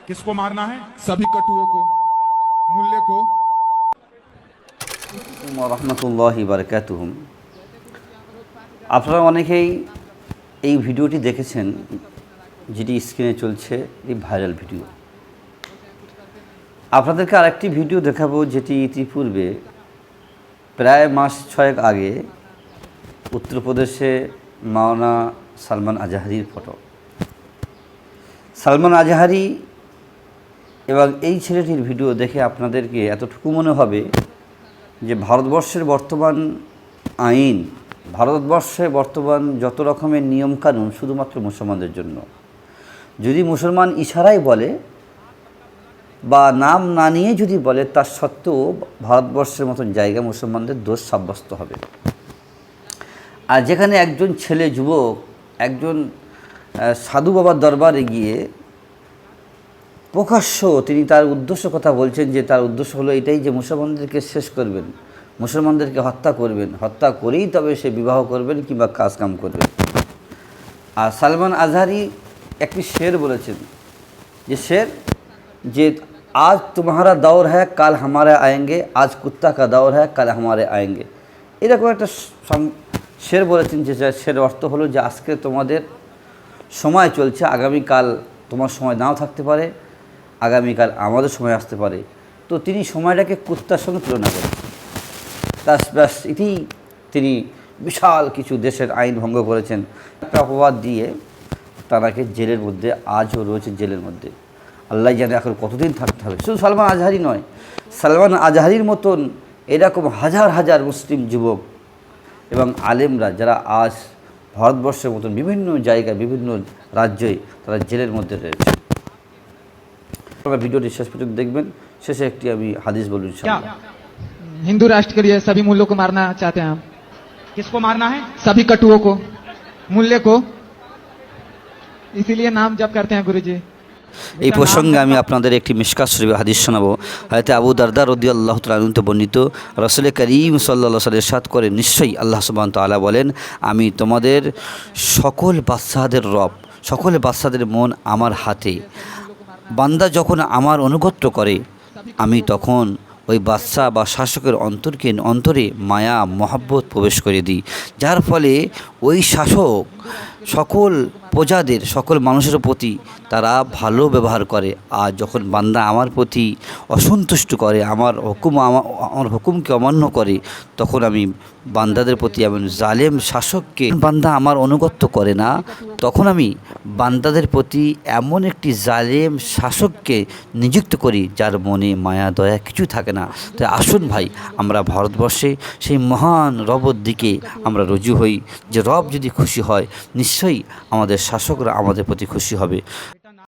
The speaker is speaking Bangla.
किसको मारना है? सभी कटुओं को, मूल्य को। রহমতুল্লাহি বারাকাতুহুম। আপনারা অনেকেই এই ভিডিওটি দেখেছেন, যেটি স্ক্রিনে চলছে, এই ভাইরাল ভিডিও। আপনাদেরকে আরেকটি ভিডিও দেখাবো, যেটি ইতিপূর্বে প্রায় মাস 6 আগে উত্তরপ্রদেশে মাওলানা সালমান আজহারির ফটো। সালমান আজহারি এবং এই ছেলেটির ভিডিও দেখে আপনাদেরকে এতটুকু মনে হবে যে ভারতবর্ষের বর্তমান আইন, ভারতবর্ষে বর্তমান যত রকমের নিয়মকানুন শুধুমাত্র মুসলমানদের জন্য। যদি মুসলমান ইশারায় বলে বা নাম না নিয়ে যদি বলে, তার সত্ত্বেও ভারতবর্ষের মতন জায়গা মুসলমানদের দোষ সাব্যস্ত হবে। আর যেখানে একজন ছেলে যুবক একজন সাধু বাবার দরবারে গিয়ে প্রকাশ্য তিনি তার উদ্দেশ্য কথা বলছেন, যে তার উদ্দেশ্য হলো এটাই যে মুসলমানদেরকে শেষ করবেন, মুসলমানদেরকে হত্যা করবেন, হত্যা করেই তবে সে বিবাহ করবেন কিংবা কাজকাম করবেন। আর সালমান আজহারি একটি শের বলেছেন, যে শের যে আজ তোমারা দৌর হ্যাঁ কাল হামারে আয়েঙ্গে, আজ কুত্তা কা দৌর হ্যাঁ কাল হামারে আয়েঙ্গে। এরকম একটা শের বলেছেন, যে শের অর্থ হলো যে আজকে তোমাদের সময় চলছে, আগামীকাল তোমার সময় নাও থাকতে পারে, আগামীকাল আমাদের সময় আসতে পারে। তো তিনি সময়টাকে কুত্তার সঙ্গে তুলনা করেন। ব্যাস এটি তিনি বিশাল কিছু দেশের আইন ভঙ্গ করেছেন। একটা অপবাদ দিয়ে তাঁকে জেলের মধ্যে আজও রয়েছে, জেলের মধ্যে। আল্লাহ জানে এখন কতদিন থাকতে হবে। শুধু সালমান আজহারি নয়, সালমান আজহারির মতন এরকম হাজার হাজার মুসলিম যুবক এবং আলেমরা যারা আজ ভারতবর্ষের মতন বিভিন্ন জায়গায় বিভিন্ন রাজ্যে তারা জেলের মধ্যে রয়েছে। আপনারা ভিডিওটি শেষ পর্যন্ত দেখবেন। শেষে একটি আমি হাদিস বলুন। हिंदू राष्ट्र के लिए सभी मूल्यों को मारना चाहते हैं हम। किसको मारना है? सभी कटुओं को, मूल्य को, इसीलिए नाम जप करते हैं गुरुजी। এই প্রসঙ্গে আমি আপনাদের একটি মিশকাত শরীফের হাদিস শোনাবো। হয়তো আবু দারদা রাদিয়াল্লাহু তাআলা আনহু বর্ণিত, রাসূল করিম সাল্লাল্লাহু আলাইহি ওয়াসাল্লাম ইরশাদ করেন, নিশ্চয়ই আল্লাহ সুবহানাহু ওয়া তাআলা বলেন, আমি তোমাদের সকল বাদশাহদের রব, সকল বাদশাহদের মন আমার হাতে। বান্দা যখন আমার অনুগত্য করে, আমি তখন ওই বাদশা বা শাসকের অন্তরে মায়া মহাব্বত প্রবেশ করে দিই, যার ফলে ওই শাসক সকল প্রজাদের, সকল মানুষের প্রতি তারা ভালো ব্যবহার করে। আর যখন বান্দা আমার প্রতি অসন্তুষ্ট করে, আমার হুকুমকে অমান্য করে, তখন আমি বান্দাদের প্রতি এমন জালেম শাসককে, বান্দা আমার অনুগত্য করে না, তখন আমি বান্দাদের প্রতি এমন একটি জালেম শাসককে নিযুক্ত করি যার মনে মায়া দয়া কিছু থাকে না। তাই আসুন ভাই, আমরা ভারতবর্ষে সেই মহান রবের দিকে আমরা রুজু হই, যে রব যদি খুশি হয় নিশ্চয়ই আমাদের শাসকরা আমাদের প্রতি খুশি হবে।